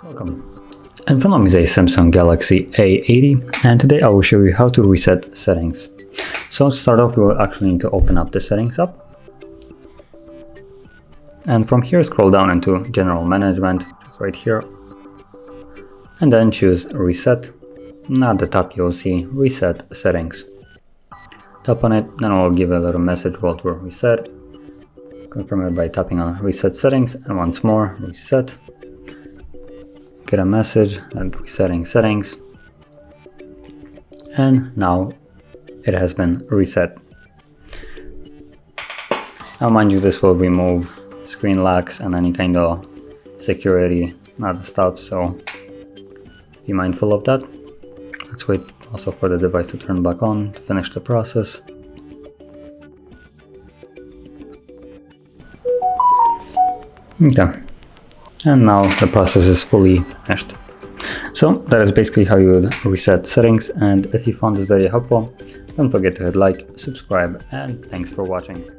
Welcome. In front of me is a Samsung Galaxy A80, and today I will show you how to reset settings. So to start off, we will actually need to open up the settings app. And from here, scroll down into General Management, just right here. And then choose Reset. Now at the top, you'll see Reset Settings. Tap on it, then it will give a little message while we're reset. Confirm it by tapping on Reset Settings, and once more, Reset. Get a message and resetting settings. And now it has been reset. Now mind you, this will remove screen locks and any kind of security other stuff, so be mindful of that. Let's wait also for the device to turn back on to finish the process. Okay, and now the process is fully finished. So that is basically how you would reset settings, and if you found this video helpful, don't forget to hit like, subscribe, and thanks for watching.